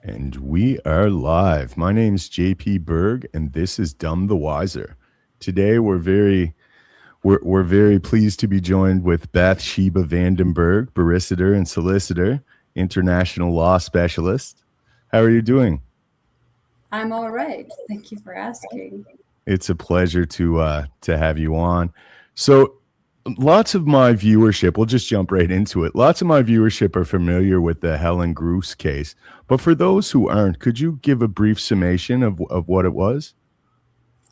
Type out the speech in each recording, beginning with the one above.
And we are live. My name's JP Berg, and this is Dumb the Wiser. Today, we're very pleased to be joined with Bath-Sheba Vandenberg, barrister and solicitor, international law specialist. How are you doing? I'm all right. Thank you for asking. It's a pleasure to have you on. So, lots of my viewership, we'll just jump right into it. Lots of my viewership are familiar with the Helen Groos case, but for those who aren't, could you give a brief summation of what it was?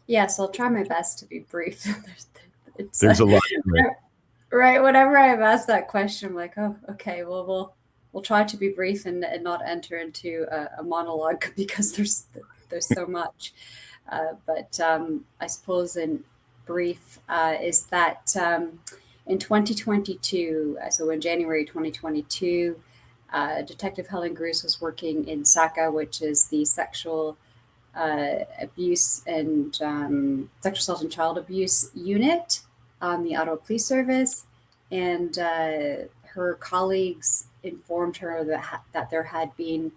Yes, I'll try my best to be brief. it's There's a lot to it. right. Whenever I've asked that question, I'm like, oh, okay. Well, we'll try to be brief and not enter into a monologue because there's so much. But I suppose in brief is that in 2022, so in January 2022, Detective Helen Groos was working in SACA, which is the sexual abuse and sexual assault and child abuse unit on the Ottawa Police Service, and her colleagues informed her that there had been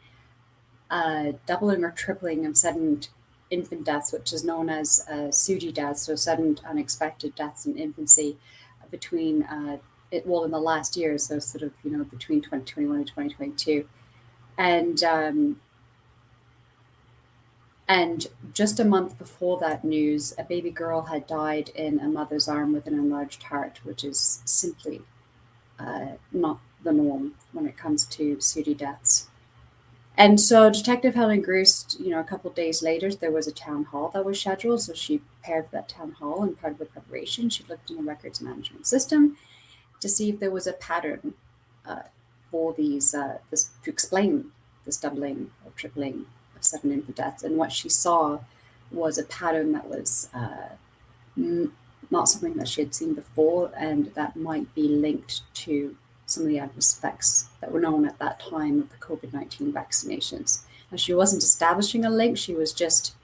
doubling or tripling of sudden infant deaths, which is known as SUDI deaths, so sudden unexpected deaths in infancy, between in the last year, so sort of between 2021 and 2022, and and just a month before that news, a baby girl had died in a mother's arm with an enlarged heart, which is simply not the norm when it comes to SUDI deaths. And so Detective Helen Groos, a couple of days later, there was a town hall that was scheduled. So she prepared for that town hall, and part of the preparation, she looked in the records management system to see if there was a pattern for this to explain this doubling or tripling of sudden infant deaths. And what she saw was a pattern that was not something that she had seen before, and that might be linked to some of the adverse effects that were known at that time of the COVID-19 vaccinations. Now, she wasn't establishing a link, she was just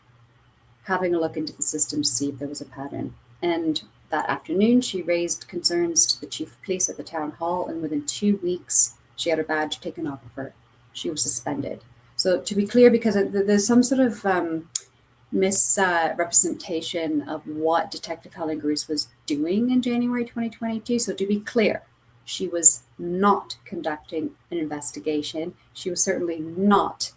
having a look into the system to see if there was a pattern. And that afternoon, she raised concerns to the chief of police at the town hall, and within 2 weeks, she had her badge taken off of her. She was suspended. So to be clear, because there's some sort of misrepresentation of what Detective Helen Groos was doing in January 2022. So to be clear, she was not conducting an investigation. She was certainly not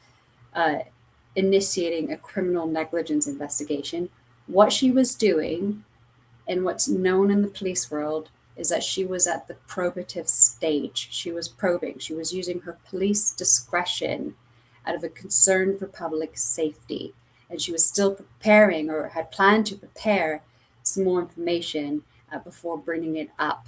initiating a criminal negligence investigation. What she was doing, and what's known in the police world, is that she was at the probative stage. She was probing. She was using her police discretion out of a concern for public safety. And she was still preparing, or had planned to prepare, some more information before bringing it up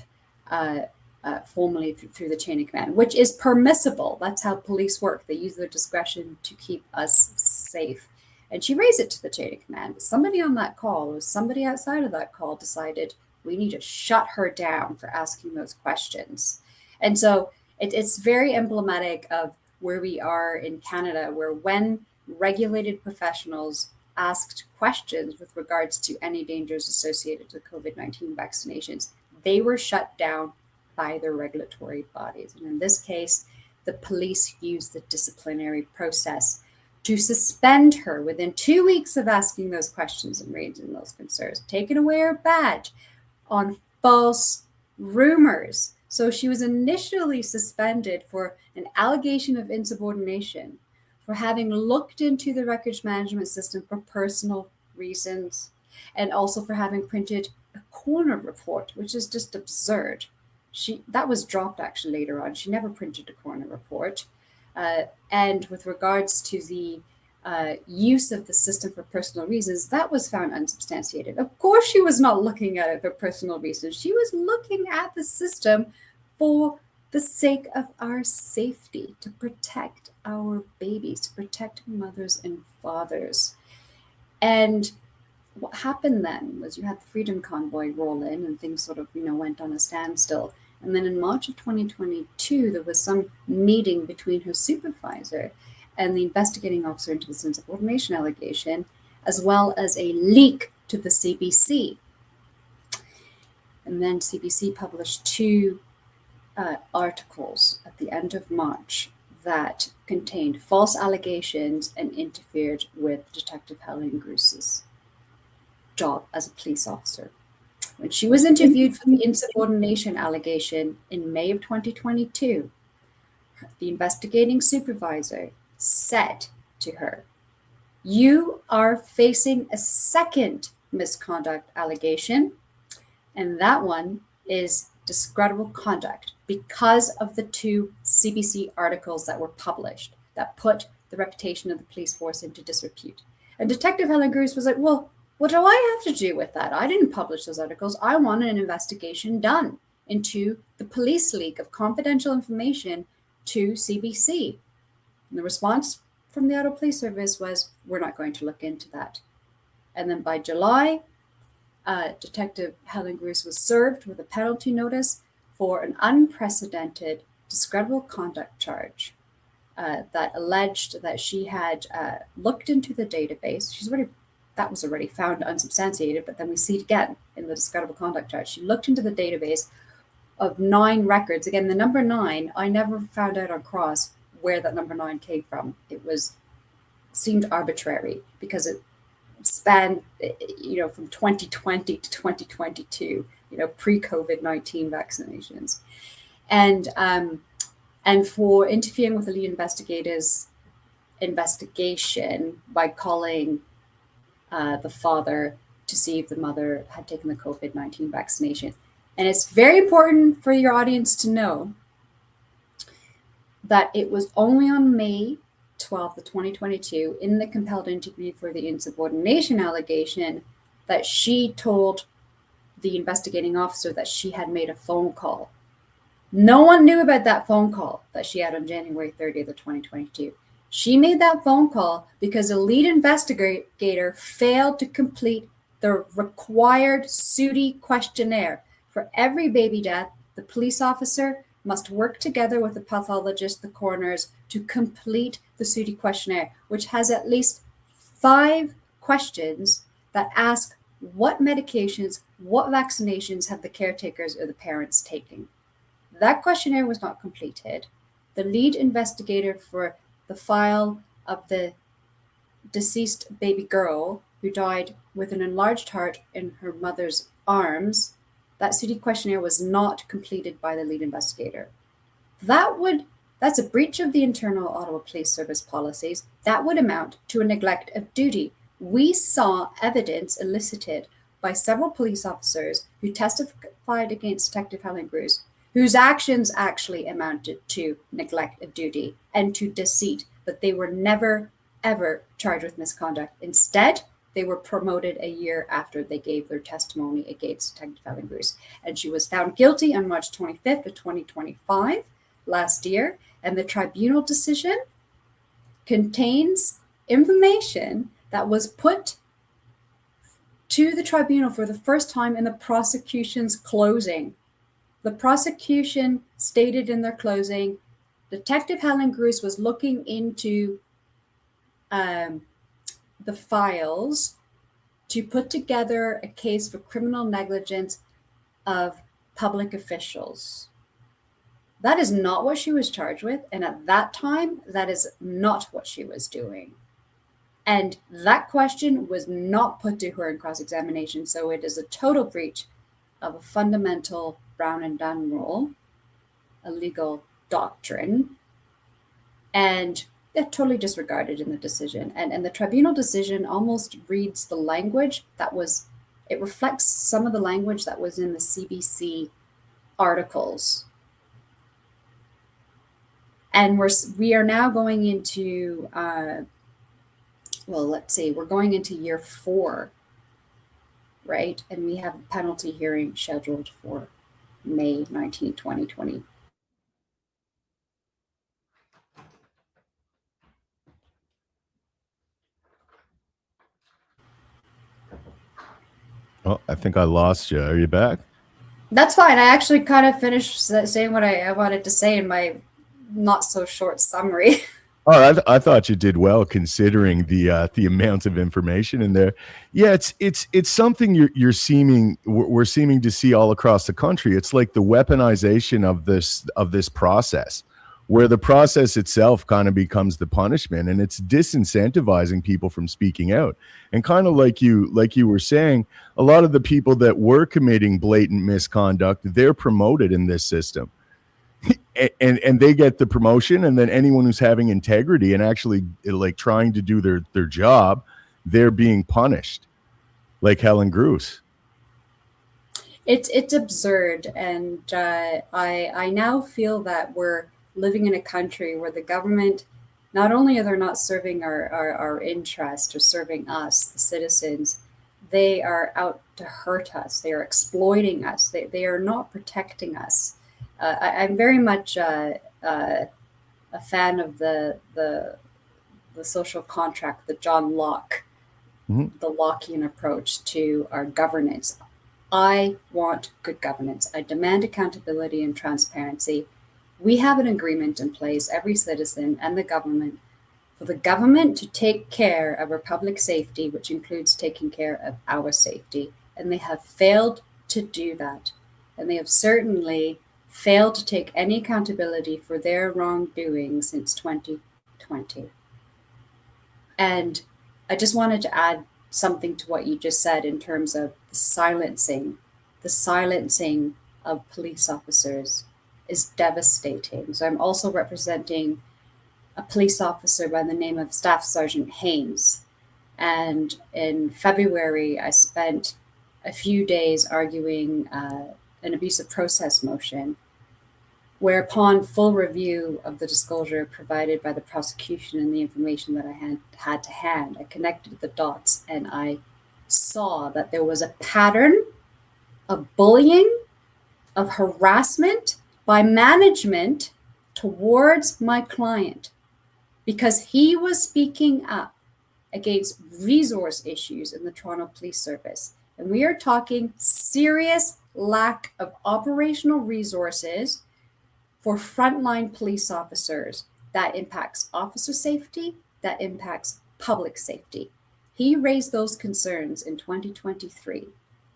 formally through the chain of command, which is permissible. That's how police work. They use their discretion to keep us safe. And she raised it to the chain of command. But somebody on that call, or somebody outside of that call, decided we need to shut her down for asking those questions. And so it's very emblematic of where we are in Canada, where when regulated professionals asked questions with regards to any dangers associated with COVID-19 vaccinations, they were shut down by the regulatory bodies. And in this case, the police used the disciplinary process to suspend her within 2 weeks of asking those questions and raising those concerns, taking away her badge on false rumors. So she was initially suspended for an allegation of insubordination, for having looked into the records management system for personal reasons, and also for having printed a coroner report, which is just absurd. That was dropped actually later on. She never printed a coroner report. And with regards to the use of the system for personal reasons, that was found unsubstantiated. Of course, she was not looking at it for personal reasons. She was looking at the system for the sake of our safety, to protect our babies, to protect mothers and fathers. And what happened then was you had the Freedom Convoy roll in, and things sort of, went on a standstill. And then in March of 2022, there was some meeting between her supervisor and the investigating officer into the insubordination allegation, as well as a leak to the CBC. And then CBC published two articles at the end of March that contained false allegations and interfered with Detective Helen Gruse's job as a police officer. When she was interviewed for the insubordination allegation in May of 2022, the investigating supervisor said to her, "You are facing a second misconduct allegation, and that one is discreditable conduct because of the 2 CBC articles that were published that put the reputation of the police force into disrepute." And Detective Helen Gruse was like, "Well, what do I have to do with that? I didn't publish those articles. I want an investigation done into the police leak of confidential information to CBC." And the response from the Ottawa Police Service was, "We're not going to look into that." And then by July, Detective Helen Gruse was served with a penalty notice for an unprecedented discreditable conduct charge that alleged that she had looked into the database. That was already found unsubstantiated, but then we see it again in the discreditable conduct charge. She looked into the database of 9 records. Again, the number 9, I never found out on cross where that number 9 came from. It seemed arbitrary because it spanned, from 2020 to 2022, pre-COVID-19 vaccinations. And for interfering with the lead investigator's investigation by calling the father to see if the mother had taken the COVID-19 vaccination. And it's very important for your audience to know that it was only on May 12th of 2022, in the compelled interview for the insubordination allegation, that she told the investigating officer that she had made a phone call. No one knew about that phone call that she had on January 30th of 2022. She made that phone call because the lead investigator failed to complete the required SUDI questionnaire. For every baby death, the police officer must work together with the pathologist, the coroners, to complete the SUDI questionnaire, which has at least 5 questions that ask what medications, what vaccinations have the caretakers or the parents taken. That questionnaire was not completed. The lead investigator for the file of the deceased baby girl who died with an enlarged heart in her mother's arms, that SUDI questionnaire was not completed by the lead investigator. That's a breach of the internal Ottawa Police Service policies. That would amount to a neglect of duty. We saw evidence elicited by several police officers who testified against Detective Helen Gruse, whose actions actually amounted to neglect of duty and to deceit, but they were never, ever charged with misconduct. Instead, they were promoted a year after they gave their testimony against Detective Helen Gruse. And she was found guilty on March 25th of 2025, last year. And the tribunal decision contains information that was put to the tribunal for the first time in the prosecution's closing. The prosecution stated in their closing, Detective Helen Gruse was looking into the files to put together a case for criminal negligence of public officials. That is not what she was charged with. And at that time, that is not what she was doing. And that question was not put to her in cross-examination. So it is a total breach of a fundamental Brown and Dunn rule, a legal doctrine, and they're totally disregarded in the decision. And the tribunal decision almost reads the language it reflects some of the language that was in the CBC articles. And we are now going into, we're going into year 4, right? And we have a penalty hearing scheduled for May 19, 2020. Oh, I think I lost you. Are you back? That's fine. I actually kind of finished saying what I wanted to say in my not so short summary. Oh, I thought you did well considering the amount of information in there. Yeah, it's something we're seeming to see all across the country. It's like the weaponization of this process, where the process itself kind of becomes the punishment, and it's disincentivizing people from speaking out. And kind of like you were saying, a lot of the people that were committing blatant misconduct, they're promoted in this system. And they get the promotion, and then anyone who's having integrity and actually like trying to do their job, they're being punished, like Helen Gruss. It's absurd, and I now feel that we're living in a country where the government, not only are they not serving our interest or serving us, the citizens, they are out to hurt us. They are exploiting us. They are not protecting us. I'm very much a fan of the social contract, the John Locke, the Lockean approach to our governance. I want good governance. I demand accountability and transparency. We have an agreement in place, every citizen and the government, for the government to take care of our public safety, which includes taking care of our safety. And they have failed to do that. And they have certainly failed to take any accountability for their wrongdoing since 2020. And I just wanted to add something to what you just said in terms of the silencing of police officers is devastating. So I'm also representing a police officer by the name of Staff Sergeant Haynes. And in February, I spent a few days arguing an abusive process motion, whereupon full review of the disclosure provided by the prosecution and the information that I had to hand, I connected the dots and I saw that there was a pattern of bullying, of harassment by management towards my client because he was speaking up against resource issues in the Toronto Police Service. And we are talking serious lack of operational resources for frontline police officers. That impacts officer safety, that impacts public safety. He raised those concerns in 2023,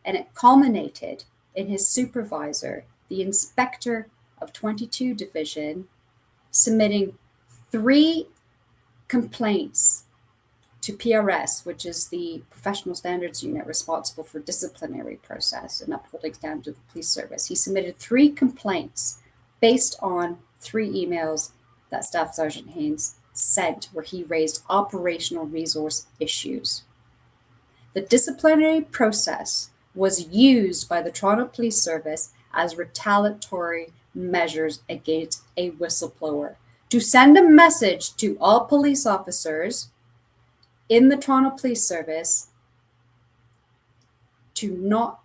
and it culminated in his supervisor, the inspector of 22 Division, submitting 3 complaints to PRS, which is the professional standards unit responsible for disciplinary process and upholding standards of the police service. He submitted 3 complaints based on 3 emails that Staff Sergeant Haynes sent where he raised operational resource issues. The disciplinary process was used by the Toronto Police Service as retaliatory measures against a whistleblower to send a message to all police officers in the Toronto Police Service to not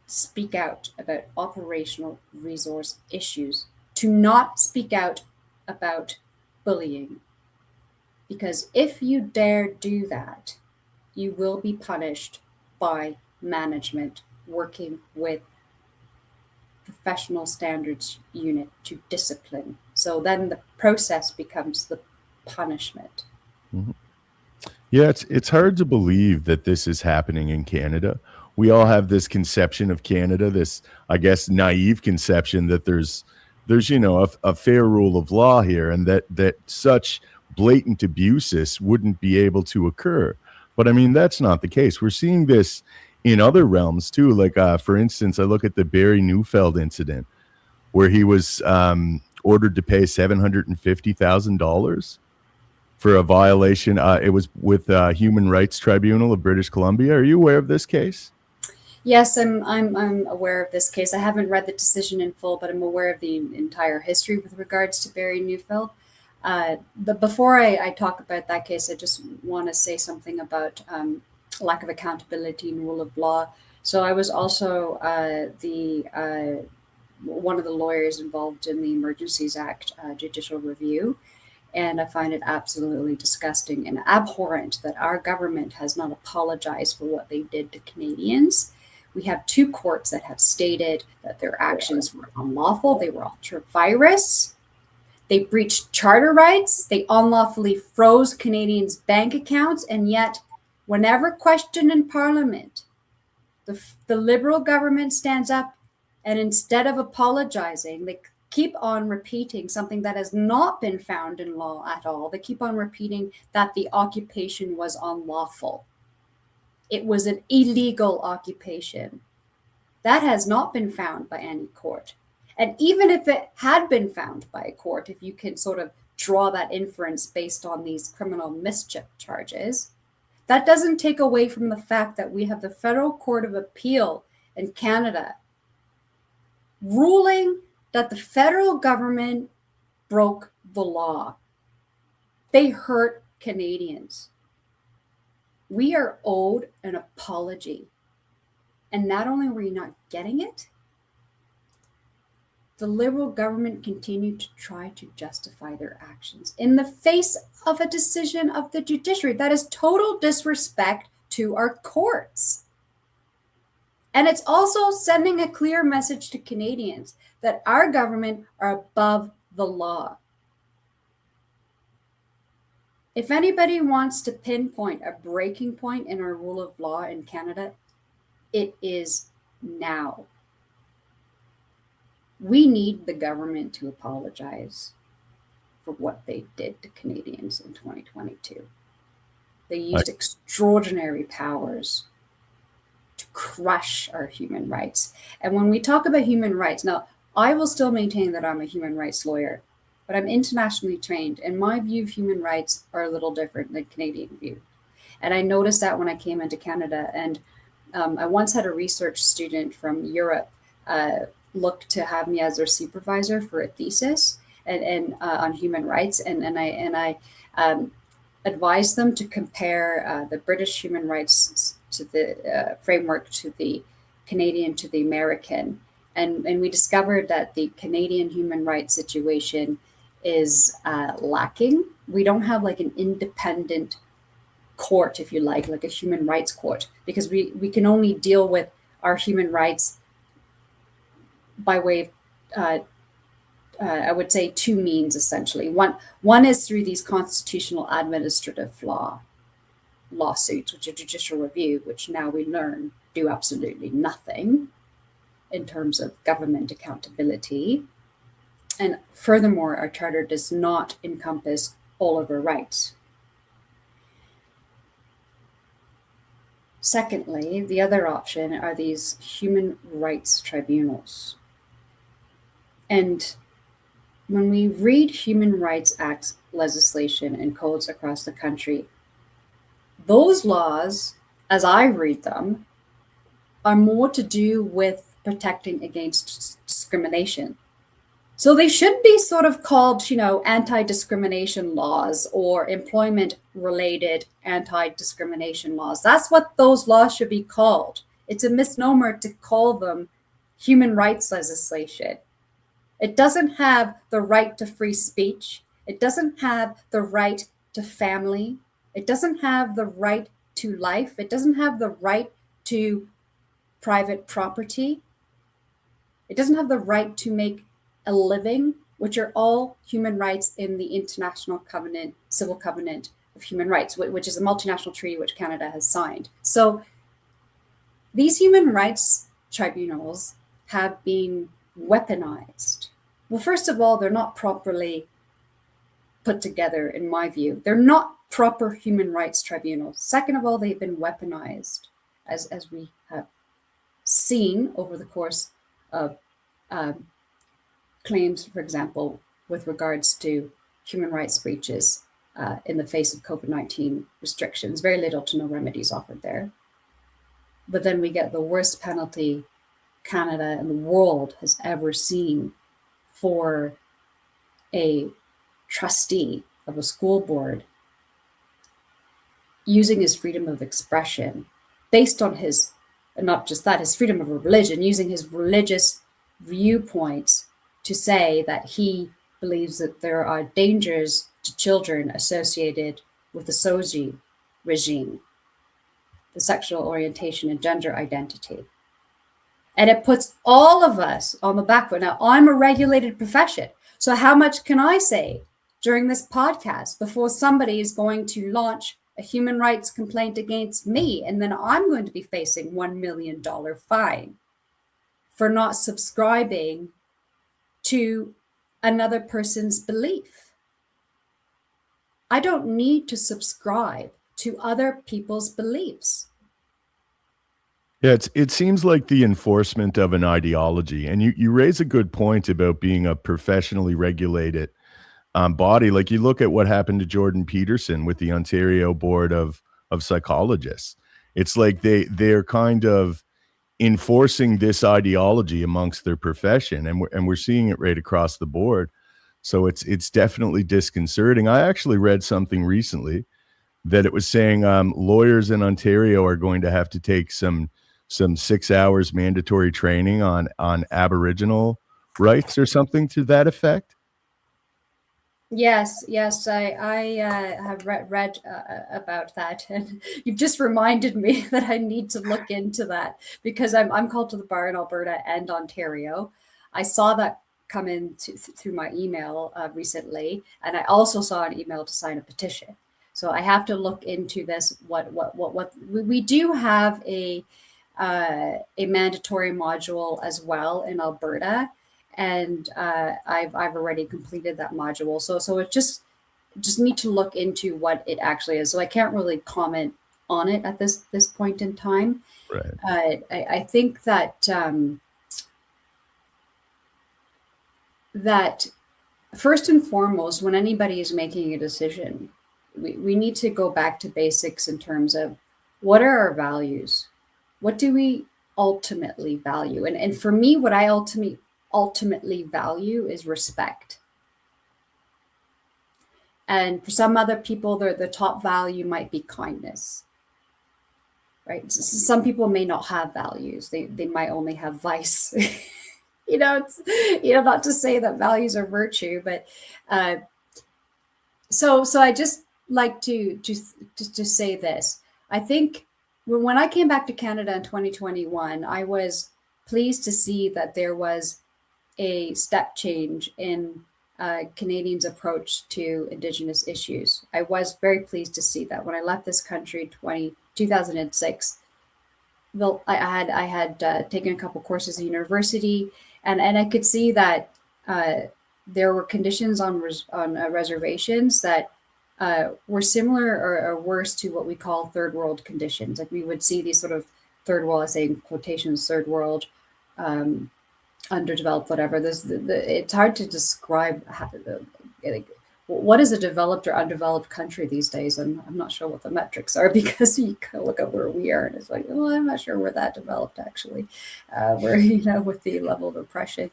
speak out about operational resource issues, to not speak out about bullying. Because if you dare do that, you will be punished by management working with professional standards unit to discipline. So then the process becomes the punishment. Mm-hmm. Yeah, it's hard to believe that this is happening in Canada. We all have this conception of Canada, this, I guess, naive conception that there's a fair rule of law here, and that such blatant abuses wouldn't be able to occur. But I mean, that's not the case. We're seeing this in other realms too. Like, for instance, I look at the Barry Neufeld incident, where he was ordered to pay $750,000 for a violation. It was with Human Rights Tribunal of British Columbia. Are you aware of this case? Yes, I'm aware of this case. I haven't read the decision in full, but I'm aware of the entire history with regards to Barry Neufeld. But before I talk about that case, I just want to say something about lack of accountability and rule of law. So I was also one of the lawyers involved in the Emergencies Act judicial review. And I find it absolutely disgusting and abhorrent that our government has not apologized for what they did to Canadians. We have 2 courts that have stated that their actions were unlawful. They were ultra-virus. They breached charter rights. They unlawfully froze Canadians' bank accounts. And yet, whenever questioned in Parliament, the Liberal government stands up and instead of apologizing, keep on repeating something that has not been found in law at all. They keep on repeating that the occupation was unlawful. It was an illegal occupation. That has not been found by any court. And even if it had been found by a court, if you can sort of draw that inference based on these criminal mischief charges, that doesn't take away from the fact that we have the Federal Court of Appeal in Canada ruling that the federal government broke the law. They hurt Canadians. We are owed an apology. And not only were you not getting it, the Liberal government continued to try to justify their actions in the face of a decision of the judiciary. That is total disrespect to our courts. And it's also sending a clear message to Canadians that our government are above the law. If anybody wants to pinpoint a breaking point in our rule of law in Canada, it is now. We need the government to apologize for what they did to Canadians in 2022. They used extraordinary powers to crush our human rights. And when we talk about human rights, now, I will still maintain that I'm a human rights lawyer, but I'm internationally trained, and my view of human rights are a little different than Canadian view. And I noticed that when I came into Canada, and I once had a research student from Europe look to have me as their supervisor for a thesis and on human rights, and I advised them to compare the British human rights to the framework to the Canadian to the American, and we discovered that the Canadian human rights situation is lacking. We don't have like an independent court, if you like a human rights court, because we can only deal with our human rights by way of I would say two means, essentially. One is through these constitutional administrative law lawsuits, which are judicial review, which now we learn do absolutely nothing in terms of government accountability. And furthermore, our charter does not encompass all of our rights. Secondly, the other option are these human rights tribunals. And when we read Human Rights Act legislation and codes across the country, those laws, as I read them, are more to do with protecting against discrimination. So they should be sort of called, anti-discrimination laws or employment-related anti-discrimination laws. That's what those laws should be called. It's a misnomer to call them human rights legislation. It doesn't have the right to free speech. It doesn't have the right to family. It doesn't have the right to life. It doesn't have the right to private property. It doesn't have the right to make a living, which are all human rights in the International Covenant, Civil Covenant of Human Rights, which is a multinational treaty which Canada has signed. So these human rights tribunals have been weaponized. Well, first of all, they're not properly put together, in my view. They're not proper human rights tribunals. Second of all, they've been weaponized, as we have seen over the course of claims, for example, with regards to human rights breaches in the face of COVID-19 restrictions. Very little to no remedies offered there. But then we get the worst penalty Canada and the world has ever seen for a trustee of a school board using his freedom of expression based on his, and not just that, his freedom of religion, using his religious viewpoints to say that he believes that there are dangers to children associated with the SOGI regime, the sexual orientation and gender identity. And it puts all of us on the back foot. Now, I'm a regulated profession, so how much can I say during this podcast before somebody is going to launch a human rights complaint against me, and then I'm going to be facing $1 million fine for not subscribing to another person's belief. I don't need to subscribe to other people's beliefs. Yeah, it seems like the enforcement of an ideology. And you raise a good point about being a professionally regulated body. Like you look at what happened to Jordan Peterson with the Ontario Board of Psychologists. It's like they're kind of enforcing this ideology amongst their profession, and we're seeing it right across the board. So it's definitely disconcerting. I actually read something recently that it was saying lawyers in Ontario are going to have to take some 6 hours mandatory training on Aboriginal rights or something to that effect. Yes, I have read about that, and you've just reminded me that I need to look into that because I'm called to the bar in Alberta and Ontario. I saw that come in through my email recently, and I also saw an email to sign a petition. So I have to look into this. What we do have a mandatory module as well in Alberta, and I've already completed that module. So it just need to look into what it actually is. So I can't really comment on it at this point in time. Right. I think that that first and foremost, when anybody is making a decision, we need to go back to basics in terms of what are our values? What do we ultimately value? And for me, what I ultimately value is respect. And for some other people, the top value might be kindness, right? So some people may not have values. They might only have vice. It's, not to say that values are virtue, but so I just like to say this. I think when I came back to Canada in 2021, I was pleased to see that there was a step change in Canadians' approach to Indigenous issues. I was very pleased to see that when I left this country 2006. I had taken a couple courses at university, and I could see that there were conditions on reservations that were similar or worse to what we call third world conditions. Like we would see these sort of third world, I say in quotations, third world, underdeveloped, whatever. It's hard to describe like, what is a developed or undeveloped country these days, and I'm not sure what the metrics are because you kind of look at where we are, and it's like, well, I'm not sure we're that developed actually. We're with the level of oppression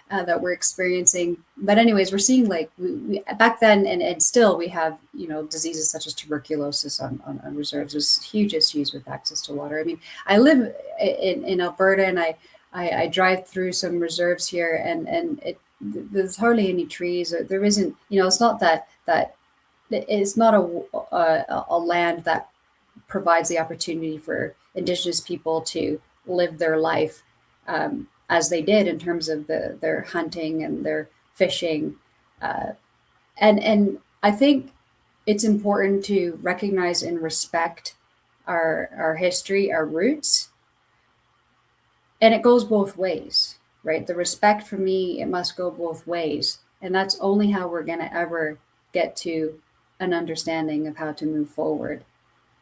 that we're experiencing. But anyways, we're seeing like we back then and still we have diseases such as tuberculosis on reserves. There's huge issues with access to water. I mean, I live in Alberta, and I drive through some reserves here, and there's hardly any trees. There isn't, it's not that it's not a land that provides the opportunity for Indigenous people to live their life as they did in terms of their hunting and their fishing. And I think it's important to recognize and respect our history, our roots, and it goes both ways. Right? The respect for me, it must go both ways. And that's only how we're going to ever get to an understanding of how to move forward.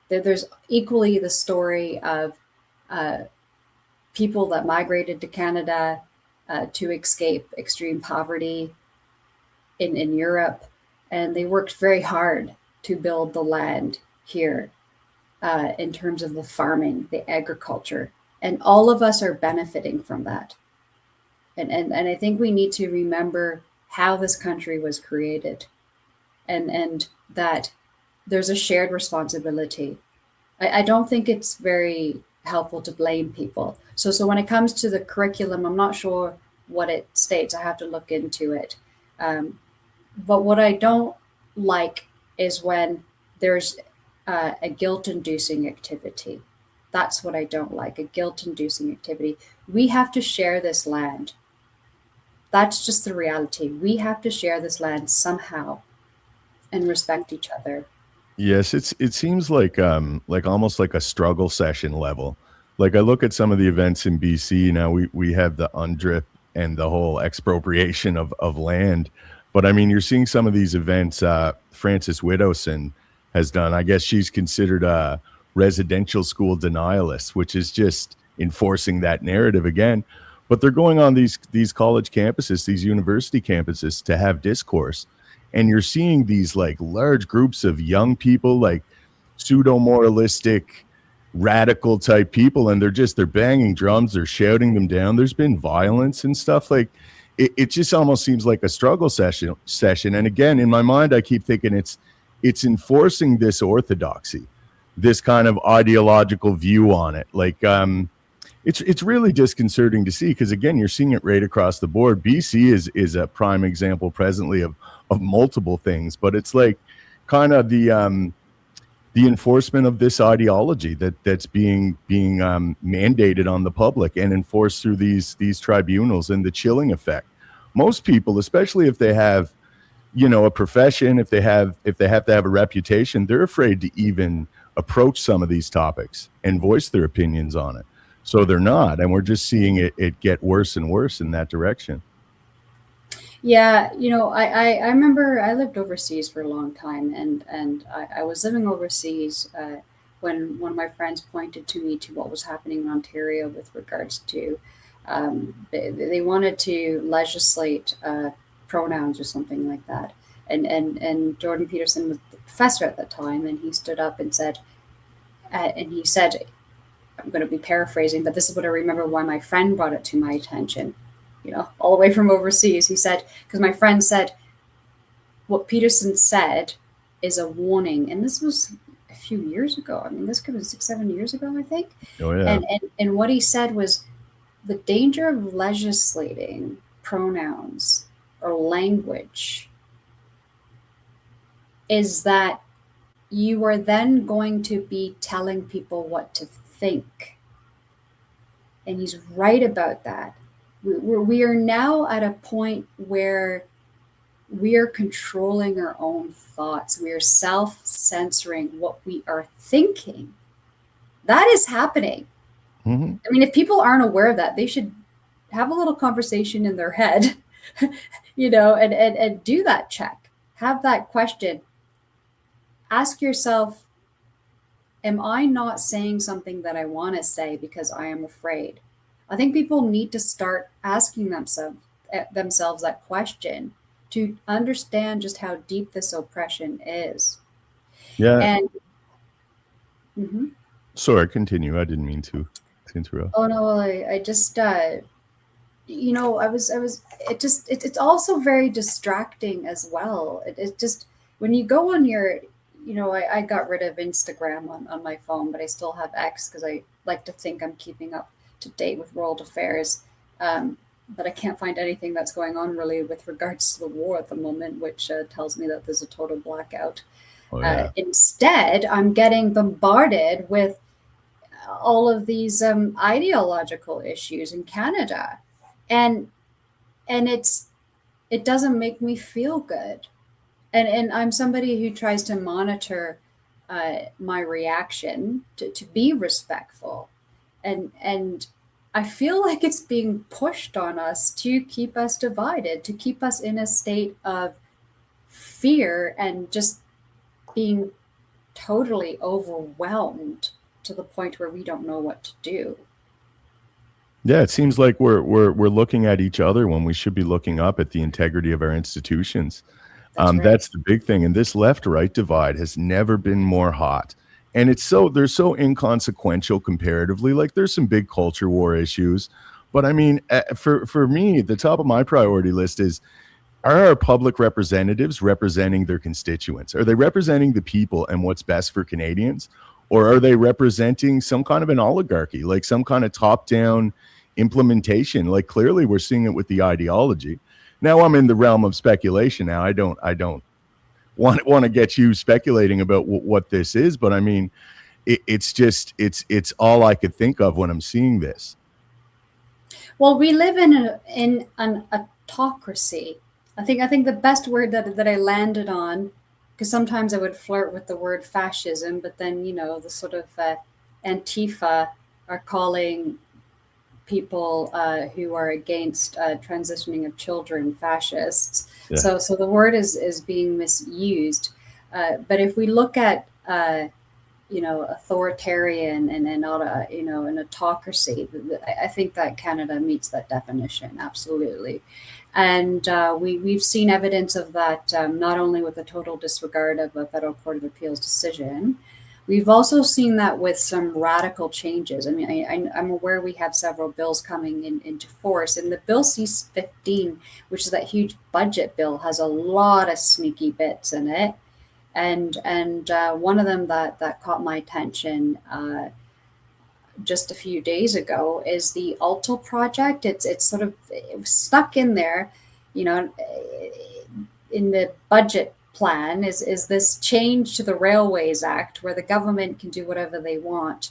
There's equally the story of people that migrated to Canada to escape extreme poverty in Europe. And they worked very hard to build the land here in terms of the farming, the agriculture. And all of us are benefiting from that. And I think we need to remember how this country was created and that there's a shared responsibility. I don't think it's very helpful to blame people. So when it comes to the curriculum, I'm not sure what it states. I have to look into it. But what I don't like is when there's a guilt-inducing activity. That's what I don't like, a guilt-inducing activity. We have to share this land. That's just the reality. We have to share this land somehow and respect each other. Yes, it seems like almost like a struggle session level. Like I look at some of the events in BC now. We have the UNDRIP and the whole expropriation of land. But I mean, you're seeing some of these events. Frances Widdowson has done. I guess she's considered a residential school denialist, which is just enforcing that narrative again. But they're going on these college campuses, these university campuses, to have discourse, and you're seeing these like large groups of young people, like pseudo moralistic radical type people, and they're banging drums, they're shouting them down. There's been violence and stuff. Like it just almost seems like a struggle session. And again, in my mind, I keep thinking it's enforcing this orthodoxy, this kind of ideological view on it. Like it's really disconcerting to see, because again, you're seeing it right across the board. BC is a prime example presently of multiple things, but it's like kind of the enforcement of this ideology that's being mandated on the public and enforced through these tribunals, and the chilling effect. Most people, especially if they have, a profession, if they have to have a reputation, they're afraid to even approach some of these topics and voice their opinions on it. So they're not, and we're just seeing it get worse and worse in that direction. Yeah, I remember I lived overseas for a long time, and I was living overseas when one of my friends pointed to me to what was happening in Ontario with regards to they wanted to legislate pronouns or something like that, and Jordan Peterson was the professor at that time, and he stood up and said, I'm going to be paraphrasing, but this is what I remember why my friend brought it to my attention, all the way from overseas. He said, because my friend said, what Peterson said is a warning. And this was a few years ago. I mean, this could have been 6-7 years ago, I think. Oh, yeah. And what he said was the danger of legislating pronouns or language is that you are then going to be telling people what to think. And he's right about that. We are now at a point where we are controlling our own thoughts. We are self-censoring what we are thinking. That is happening. Mm-hmm. I mean, if people aren't aware of that, they should have a little conversation in their head, and do that check. Have that question. Ask yourself, am I not saying something that I want to say because I am afraid? I think people need to start asking themselves that question to understand just how deep this oppression is. Yeah. And Sorry, continue. I didn't mean to interrupt. oh no, well, I just I was it's also very distracting as well. It just, when you go on your, I got rid of Instagram on my phone, but I still have X because I like to think I'm keeping up to date with world affairs. But I can't find anything that's going on really with regards to the war at the moment, which tells me that there's a total blackout. Oh, yeah. Instead, I'm getting bombarded with all of these ideological issues in Canada, and it doesn't make me feel good. And I'm somebody who tries to monitor my reaction to be respectful, and I feel like it's being pushed on us to keep us divided, to keep us in a state of fear and just being totally overwhelmed to the point where we don't know what to do. Yeah, it seems like we're looking at each other when we should be looking up at the integrity of our institutions. That's right. That's the big thing. And this left-right divide has never been more hot. And they're so inconsequential comparatively. Like, there's some big culture war issues, but I mean, for me, the top of my priority list is, are our public representatives representing their constituents? Are they representing the people and what's best for Canadians? Or are they representing some kind of an oligarchy, like some kind of top-down implementation? Like, clearly we're seeing it with the ideology. Now I'm in the realm of speculation. Now I don't want to get you speculating about what this is, but I mean, it's all I could think of when I'm seeing this. Well, we live in an autocracy. I think the best word that I landed on, because sometimes I would flirt with the word fascism, but then the sort of Antifa are calling people who are against transitioning of children fascists. Yeah. So the word is being misused. But if we look at authoritarian and not an autocracy, I think that Canada meets that definition absolutely. And we've seen evidence of that, not only with the total disregard of a federal court of appeals decision. We've also seen that with some radical changes. I mean, I'm aware we have several bills coming into force, and the Bill C-15, which is that huge budget bill, has a lot of sneaky bits in it. And one of them that caught my attention just a few days ago is the Alto project. It was stuck in there, you know, in the budget plan is this change to the Railways Act, where the government can do whatever they want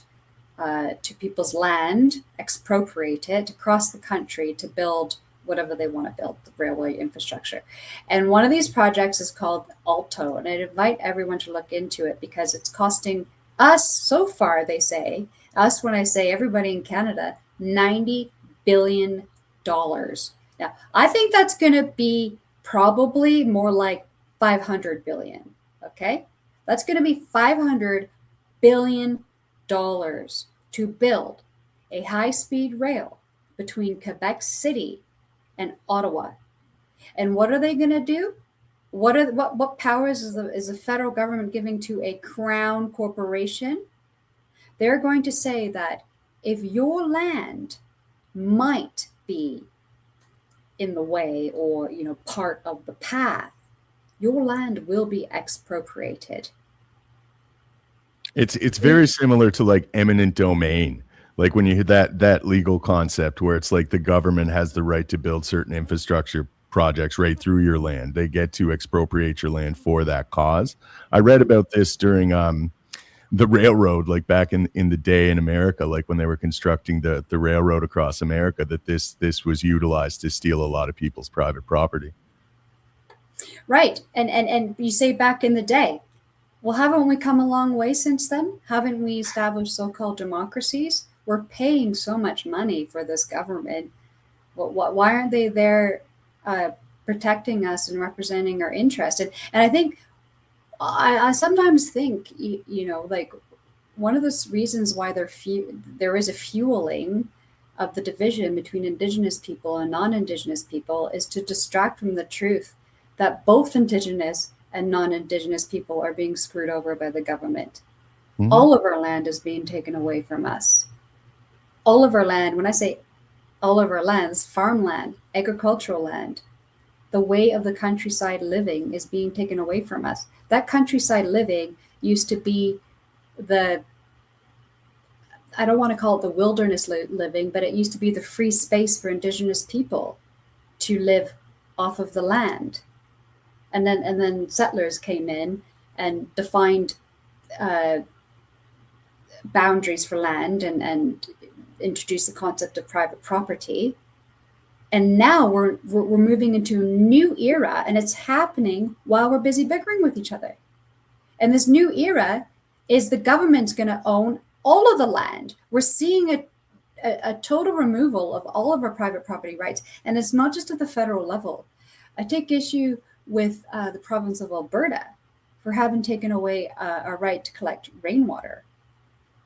to people's land, expropriate it across the country to build whatever they want to build, the railway infrastructure. And one of these projects is called Alto, and I'd invite everyone to look into it because it's costing us, so far, they say, us, when I say everybody in Canada, $90 billion. Now, I think that's going to be probably more like 500 billion. Okay. That's going to be $500 billion to build a high-speed rail between Quebec City and Ottawa. And what are they going to do? What powers is the federal government giving to a crown corporation? They're going to say that if your land might be in the way or part of the path, your land will be expropriated. It's very similar to like eminent domain. Like when you hear that legal concept where it's like the government has the right to build certain infrastructure projects right through your land. They get to expropriate your land for that cause. I read about this during the railroad, like back in the day in America, like when they were constructing the railroad across America, that this was utilized to steal a lot of people's private property. Right. And you say back in the day. Well, haven't we come a long way since then? Haven't we established so-called democracies? We're paying so much money for this government. Why aren't they there protecting us and representing our interests? And I think, I sometimes think, like one of the reasons why there is a fueling of the division between Indigenous people and non-Indigenous people is to distract from the truth that both Indigenous and non-Indigenous people are being screwed over by the government. Mm-hmm. All of our land is being taken away from us. All of our land, when I say all of our lands, farmland, agricultural land, the way of the countryside living is being taken away from us. That countryside living used to be I don't want to call it the wilderness living, but it used to be the free space for Indigenous people to live off of the land. And then settlers came in and defined boundaries for land and introduced the concept of private property. And now we're moving into a new era, and it's happening while we're busy bickering with each other. And this new era is the government's going to own all of the land. We're seeing a total removal of all of our private property rights, and it's not just at the federal level. I take issue with the province of Alberta for having taken away our right to collect rainwater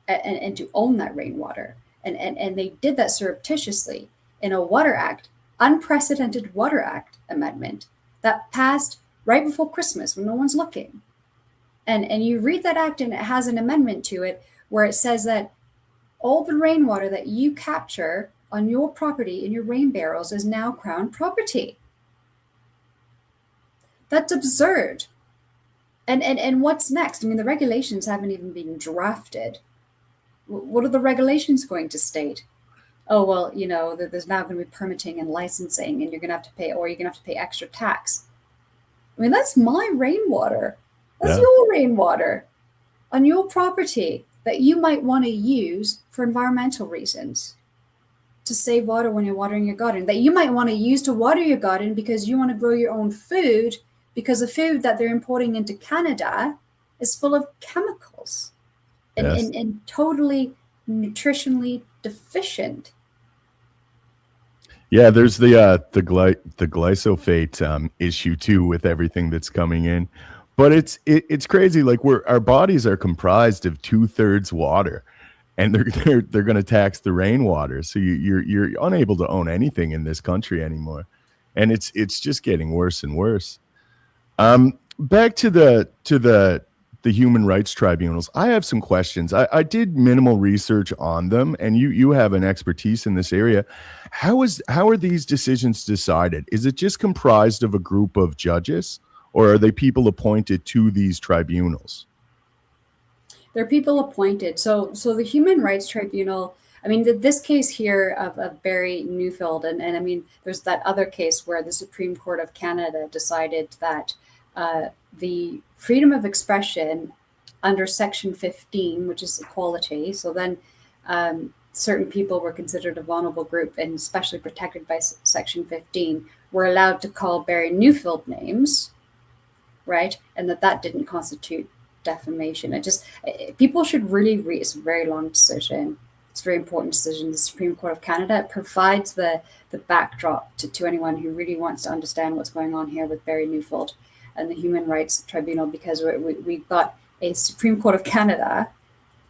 and to own that rainwater. And they did that surreptitiously in a Water Act, unprecedented Water Act amendment that passed right before Christmas when no one's looking. And you read that act and it has an amendment to it where it says that all the rainwater that you capture on your property in your rain barrels is now Crown property. That's absurd. And what's next? I mean, the regulations haven't even been drafted. What are the regulations going to state? Oh, well, there's now going to be permitting and licensing, and you're going to have to pay, or you're going to have to pay extra tax. I mean, that's my rainwater. That's your rainwater on your property that you might want to use for environmental reasons, to save water when you're watering your garden, that you might want to use to water your garden because you want to grow your own food, because the food that they're importing into Canada is full of chemicals and totally nutritionally deficient. Yeah, there's the glyphosate issue too with everything that's coming in, but it's crazy. Like our bodies are comprised of 2/3 water, and they're going to tax the rainwater, so you're unable to own anything in this country anymore, and it's just getting worse and worse. Back to the human rights tribunals. I have some questions. I did minimal research on them, and you have an expertise in this area. How are these decisions decided? Is it just comprised of a group of judges, or are they people appointed to these tribunals? They're people appointed. So the Human Rights Tribunal, I mean, this case here of Barry Newfield, and I mean, there's that other case where the Supreme Court of Canada decided that the freedom of expression under Section 15, which is equality, so then certain people were considered a vulnerable group and especially protected by Section 15, were allowed to call Barry Newfield names, right? And that didn't constitute defamation. People should really read. It's a very long decision. It's a very important decision. The Supreme Court of Canada provides the backdrop to anyone who really wants to understand what's going on here with Barry Newfield and the Human Rights Tribunal, because we've got a Supreme Court of Canada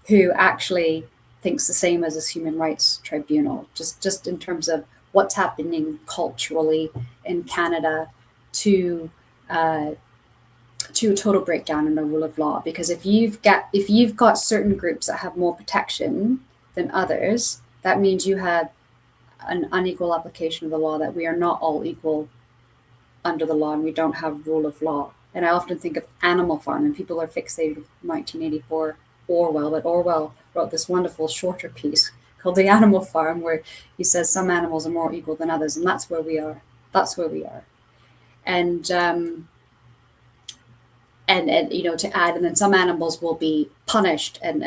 who actually thinks the same as this Human Rights Tribunal, just in terms of what's happening culturally in Canada to a total breakdown in the rule of law. Because if you've got certain groups that have more protection than others, that means you have an unequal application of the law, that we are not all equal under the law and we don't have rule of law. And I often think of Animal Farm, and people are fixated with 1984 Orwell, but Orwell wrote this wonderful shorter piece called The Animal Farm, where he says some animals are more equal than others, and that's where we are. That's where we are. And to add, and then some animals will be punished and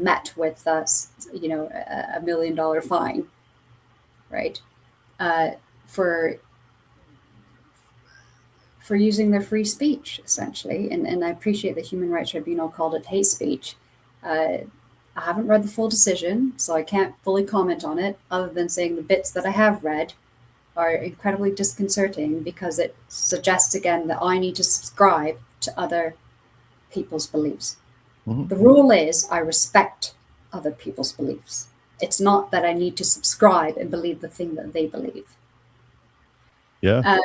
met with $1 million fine, right, for using their free speech, essentially. And I appreciate the Human Rights Tribunal called it hate speech. I haven't read the full decision, so I can't fully comment on it, other than saying the bits that I have read are incredibly disconcerting, because it suggests again that I need to subscribe to other people's beliefs. Mm-hmm. The rule is I respect other people's beliefs. It's not that I need to subscribe and believe the thing that they believe. Yeah.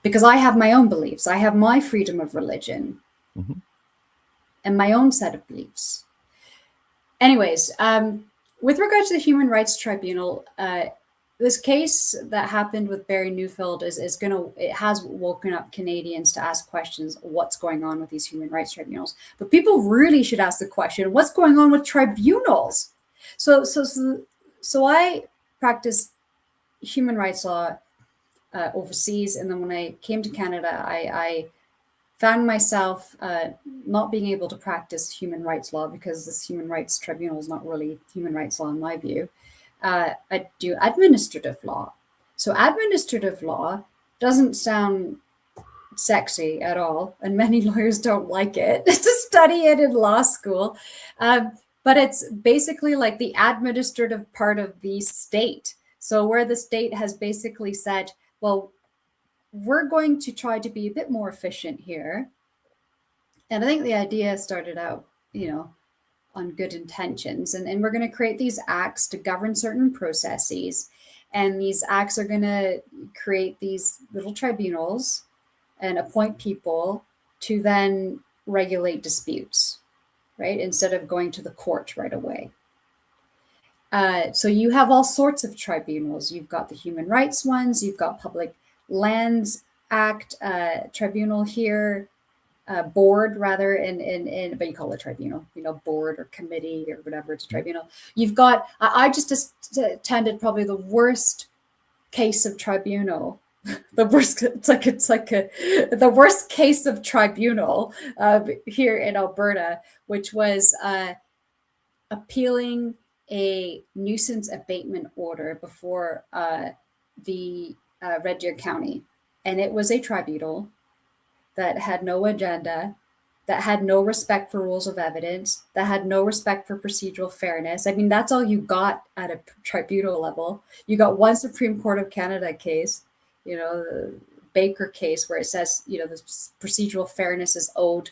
Because I have my own beliefs. I have my freedom of religion, mm-hmm. and my own set of beliefs. Anyways, with regard to the Human Rights Tribunal, this case that happened with Barry Newfield it has woken up Canadians to ask questions: what's going on with these human rights tribunals? But people really should ask the question: what's going on with tribunals? So I practiced human rights law overseas, and then when I came to Canada, I found myself not being able to practice human rights law, because this human rights tribunal is not really human rights law in my view. I do administrative law. So administrative law doesn't sound sexy at all, and many lawyers don't like it to study it in law school. But it's basically like the administrative part of the state. So where the state has basically said, well, we're going to try to be a bit more efficient here. And I think the idea started out, on good intentions. And we're going to create these acts to govern certain processes. And these acts are going to create these little tribunals and appoint people to then regulate disputes, right? Instead of going to the court right away. So you have all sorts of tribunals. You've got the human rights ones. You've got Public Lands Act tribunal here. Board rather, but you call it tribunal, board or committee or whatever. It's a tribunal. You've got, I just attended probably the worst case of tribunal, the worst case of tribunal here in Alberta, which was appealing a nuisance abatement order before the Red Deer County, and it was a tribunal that had no agenda, that had no respect for rules of evidence, that had no respect for procedural fairness. I mean, that's all you got at a tribunal level. You got one Supreme Court of Canada case, the Baker case, where it says, the procedural fairness is owed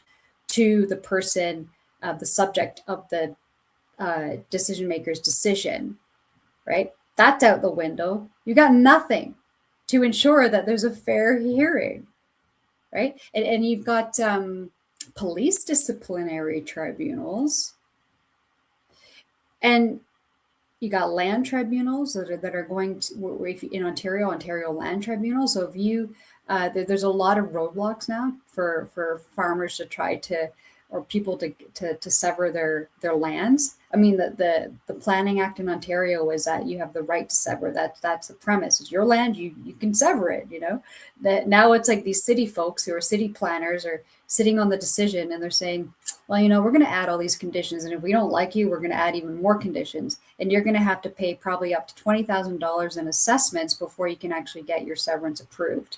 to the person, the subject of the decision maker's decision, right? That's out the window. You got nothing to ensure that there's a fair hearing, right? And you've got police disciplinary tribunals, and you got land tribunals that are going to, if in Ontario land tribunals. So if you there's a lot of roadblocks now for farmers to try to, or people to sever their lands. I mean, the Planning Act in Ontario is that you have the right to sever. That's the premise. It's your land. You can sever it. That now it's like these city folks who are city planners are sitting on the decision, and they're saying, well, we're going to add all these conditions, and if we don't like you, we're going to add even more conditions, and you're going to have to pay probably up to $20,000 in assessments before you can actually get your severance approved.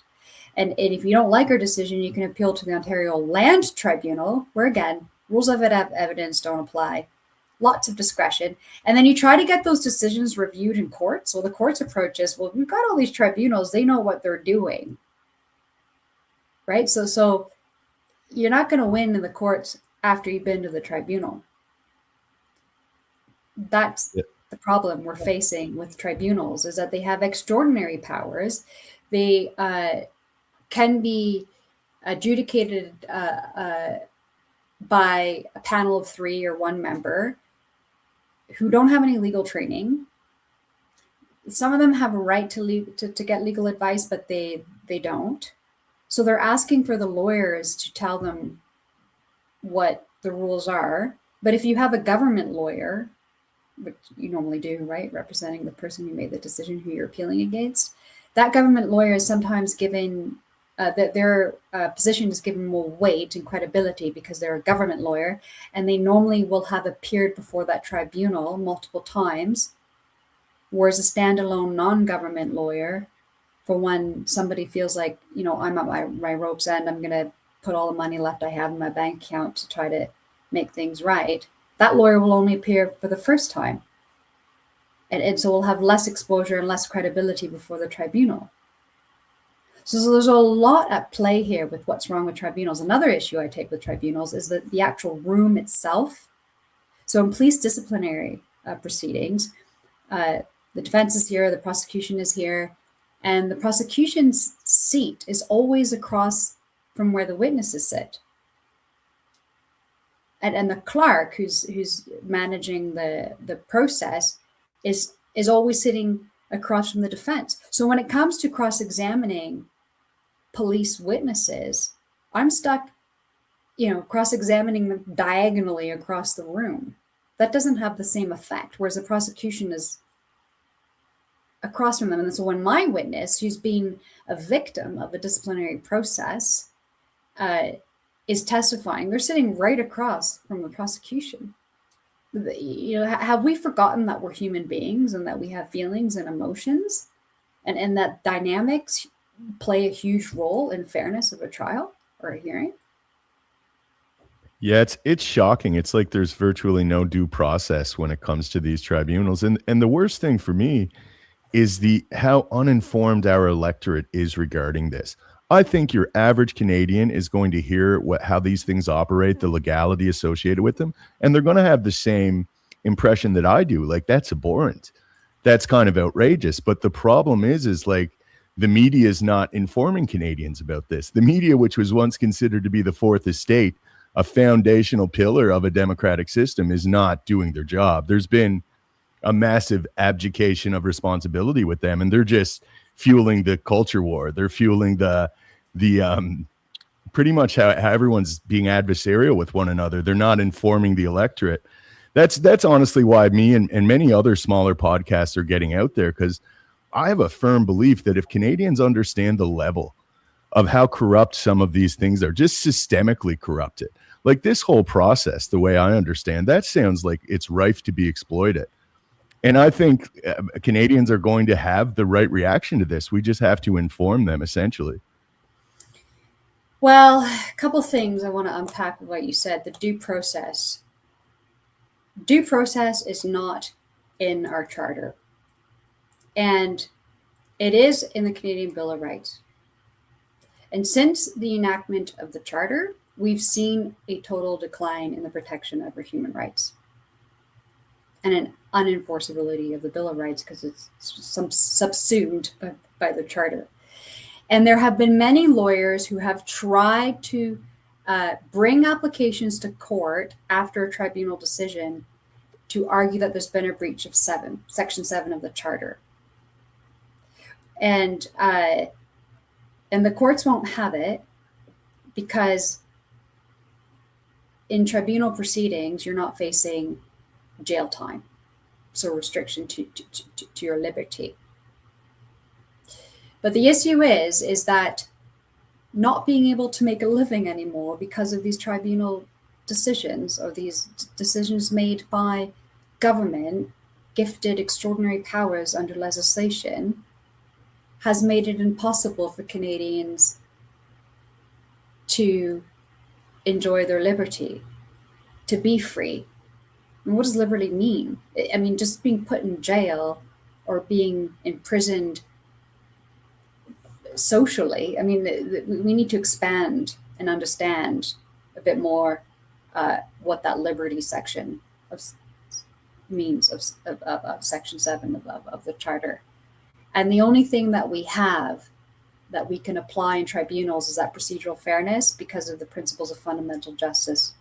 And if you don't like our decision, you can appeal to the Ontario Land Tribunal, where, again, rules of evidence don't apply. Lots of discretion. And then you try to get those decisions reviewed in courts. Well, the court's approach is, well, we've got all these tribunals. They know what they're doing, right? So you're not going to win in the courts after you've been to the tribunal. That's the problem we're facing with tribunals, is that they have extraordinary powers. They can be adjudicated by a panel of 3 or 1 member who don't have any legal training. Some of them have a right to get legal advice, but they don't. So they're asking for the lawyers to tell them what the rules are. But if you have a government lawyer, which you normally do, right, representing the person who made the decision who you're appealing against, that government lawyer is sometimes given that their position is given more weight and credibility because they're a government lawyer, and they normally will have appeared before that tribunal multiple times, whereas a standalone non-government lawyer, for when somebody feels like, I'm at my rope's end, I'm going to put all the money left I have in my bank account to try to make things right, that lawyer will only appear for the first time. And so we'll have less exposure and less credibility before the tribunal. So there's a lot at play here with what's wrong with tribunals. Another issue I take with tribunals is the actual room itself. So in police disciplinary proceedings, the defense is here, the prosecution is here, and the prosecution's seat is always across from where the witnesses sit. And the clerk who's managing the process is always sitting across from the defense. So when it comes to cross-examining police witnesses, I'm stuck, cross-examining them diagonally across the room. That doesn't have the same effect, whereas the prosecution is across from them. And so when my witness, who's been a victim of a disciplinary process, is testifying, they're sitting right across from the prosecution. Have we forgotten that we're human beings and that we have feelings and emotions, and that dynamics play a huge role in fairness of a trial or a hearing? Yeah, it's shocking. It's like there's virtually no due process when it comes to these tribunals. And the worst thing for me is how uninformed our electorate is regarding this. I think your average Canadian is going to hear how these things operate, the legality associated with them, and they're going to have the same impression that I do. Like, that's abhorrent. That's kind of outrageous. But the problem is like the media is not informing Canadians about this. The media, which was once considered to be the fourth estate, a foundational pillar of a democratic system, is not doing their job. There's been a massive abdication of responsibility with them, and they're just fueling the culture war. They're fueling the pretty much how everyone's being adversarial with one another. They're not informing the electorate. That's honestly why me and many other smaller podcasts are getting out there, because I have a firm belief that if Canadians understand the level of how corrupt some of these things are, just systemically corrupted, like this whole process, the way I understand, that sounds like it's rife to be exploited. And I think Canadians are going to have the right reaction to this. We just have to inform them, essentially. Well, a couple things I want to unpack with what you said. The due process. Due process is not in our charter, and it is in the Canadian Bill of Rights. And since the enactment of the charter, we've seen a total decline in the protection of our human rights and an unenforceability of the Bill of Rights because it's subsumed by the charter. And there have been many lawyers who have tried to bring applications to court after a tribunal decision to argue that there's been a breach of Section 7 of the Charter. And the courts won't have it because in tribunal proceedings, you're not facing jail time, so restriction to your liberty. But the issue is that not being able to make a living anymore because of these tribunal decisions or these decisions made by government gifted extraordinary powers under legislation has made it impossible for Canadians to enjoy their liberty, to be free. I mean, what does liberty mean? I mean, just being put in jail or being imprisoned socially. I mean, we need to expand and understand a bit more what that liberty section means of Section 7 of the Charter. And the only thing that we have that we can apply in tribunals is that procedural fairness because of the principles of fundamental justice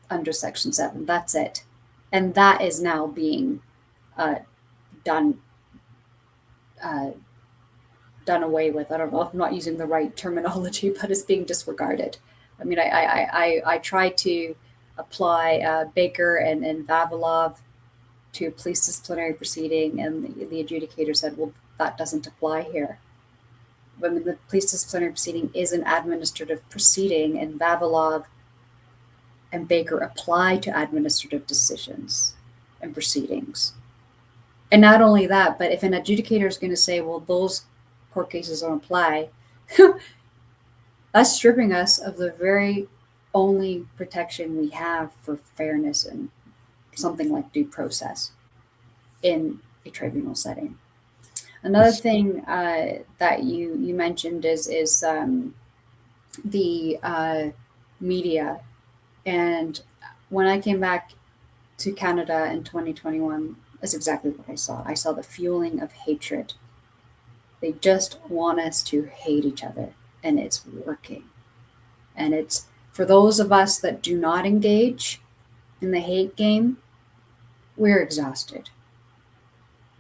under Section 7. That's it. And that is now being done away with. I don't know if I'm not using the right terminology, but it's being disregarded. I mean, I tried to apply Baker and Vavilov to a police disciplinary proceeding, and the adjudicator said, well, that doesn't apply here. When the police disciplinary proceeding is an administrative proceeding, and Vavilov and Baker apply to administrative decisions and proceedings. And not only that, but if an adjudicator is going to say, well, those court cases don't apply, that's stripping us of the very only protection we have for fairness and something like due process in a tribunal setting. Another thing that you mentioned is the media. And when I came back to Canada in 2021, that's exactly what I saw. I saw the fueling of hatred. They just want us to hate each other, and it's working. And it's for those of us that do not engage in the hate game, we're exhausted.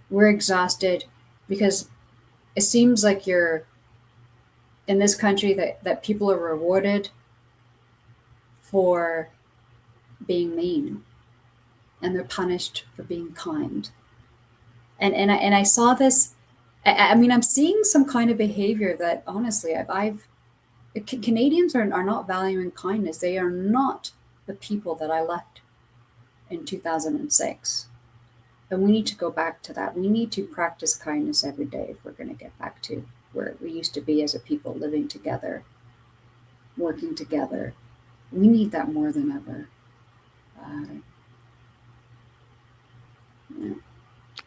We're exhausted because it seems like you're in this country that people are rewarded for being mean and they're punished for being kind. And I saw this. I mean, I'm seeing some kind of behavior that honestly Canadians are not valuing kindness. They are not the people that I left in 2006. And we need to go back to that. We need to practice kindness every day if we're going to get back to where we used to be as a people, living together, working together. We need that more than ever. Yeah.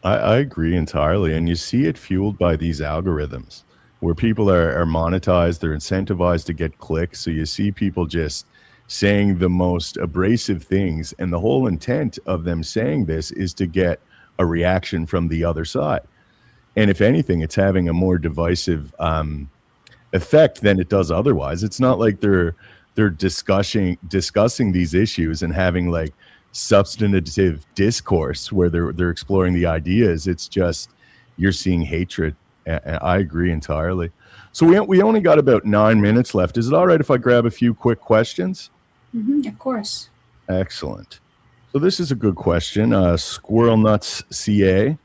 I agree entirely. And you see it fueled by these algorithms where people are monetized, they're incentivized to get clicks. So you see people just saying the most abrasive things. And the whole intent of them saying this is to get a reaction from the other side. And if anything, it's having a more divisive effect than it does otherwise. It's not like they're discussing these issues and having like substantive discourse where they're exploring the ideas. It's just you're seeing hatred. And I agree entirely. So we only got about 9 minutes left. Is it all right if I grab a few quick questions? Of course. Excellent. So this is a good question. Squirrel Nuts CA.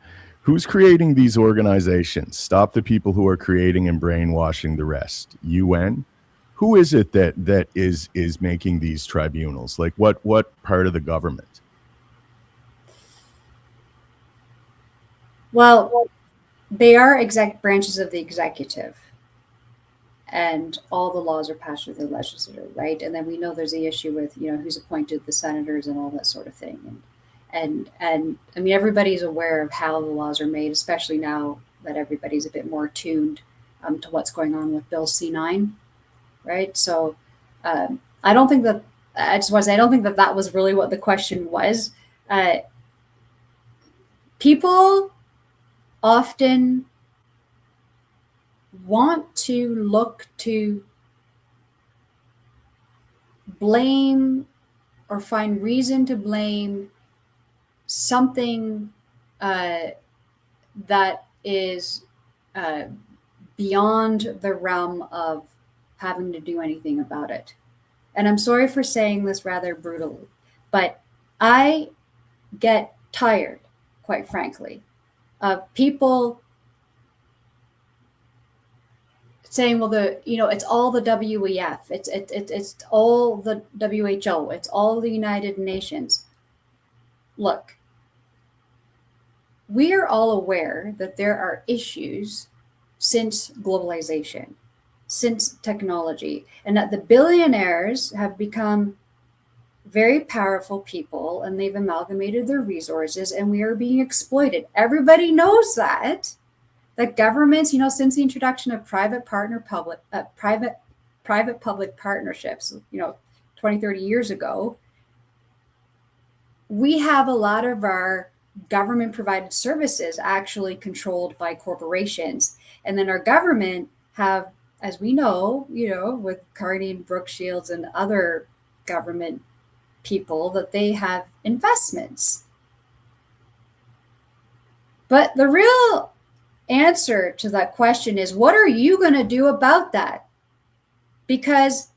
Who's creating these organizations? Stop the people who are creating and brainwashing the rest. UN. Who is it that is making these tribunals? Like what part of the government? Well, they are branches of the executive. and all the laws are passed through the legislature, right? And then we know there's the issue with, who's appointed the senators and all that sort of thing. And I mean, everybody's aware of how the laws are made, especially now that everybody's a bit more tuned to what's going on with Bill C9, right? So I don't think that, I just want to say, I don't think that that was really what the question was. People often want to look to blame or find reason to blame something that is beyond the realm of having to do anything about it. And I'm sorry for saying this rather brutally, but I get tired, quite frankly, of people saying, well, it's all the WEF, it's all the WHO, it's all the United Nations. Look, we are all aware that there are issues since globalization, since technology, and that the billionaires have become very powerful people and they've amalgamated their resources and we are being exploited. Everybody knows that. That governments, since the introduction of private public partnerships, 20, 30 years ago, we have a lot of our government provided services actually controlled by corporations. And then our government have, as we know, with Carney and Brooke Shields and other government people, that they have investments. But the real answer to that question is, what are you going to do about that? Because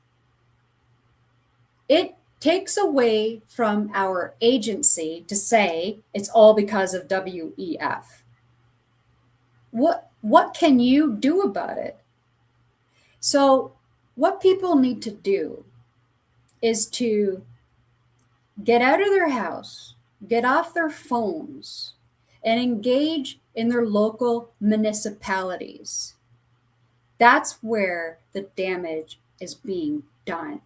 it takes away from our agency to say it's all because of WEF. What can you do about it? So what people need to do is to get out of their house, get off their phones, and engage in their local municipalities. That's where the damage is being done.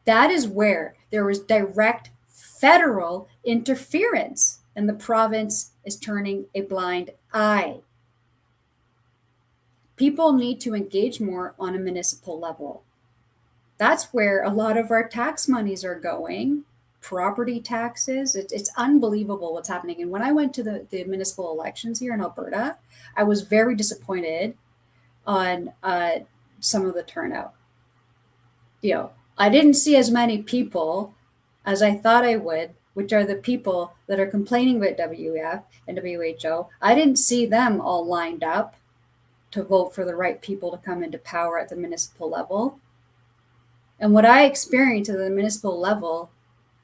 That is where there is direct federal interference, and the province is turning a blind eye. People need to engage more on a municipal level. That's where a lot of our tax monies are going. Property taxes, it's unbelievable what's happening. And when I went to the municipal elections here in Alberta, I was very disappointed on some of the turnout. I didn't see as many people as I thought I would, which are the people that are complaining about WEF and WHO. I didn't see them all lined up to vote for the right people to come into power at the municipal level. And what I experienced at the municipal level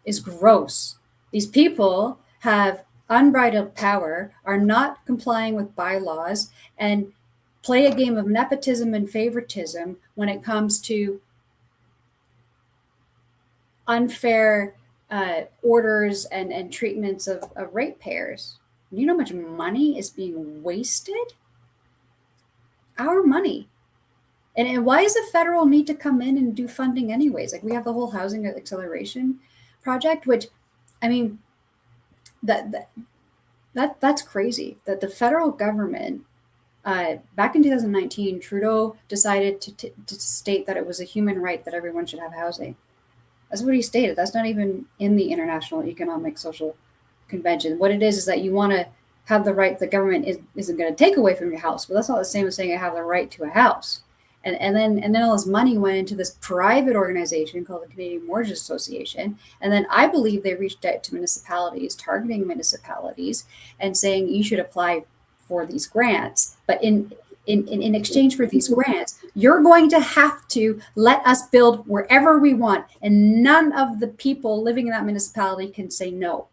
is gross. These people have unbridled power, are not complying with bylaws, and play a game of nepotism and favoritism when it comes to unfair orders and treatments of ratepayers. You know how much money is being wasted? Our money. And why does the federal need to come in and do funding anyways? Like, we have the whole housing acceleration project, which, I mean, that's crazy. That the federal government, back in 2019, Trudeau decided to state that it was a human right that everyone should have housing. That's what he stated. That's not even in the International Economic Social Convention. What it is that you want to have the right, the government isn't going to take away from your house, but that's not the same as saying I have the right to a house. And then all this money went into this private organization called the Canadian Mortgage Association. And then I believe they reached out to municipalities, targeting municipalities, and saying you should apply for these grants. But in exchange for these grants, you're going to have to let us build wherever we want. And none of the people living in that municipality can say no.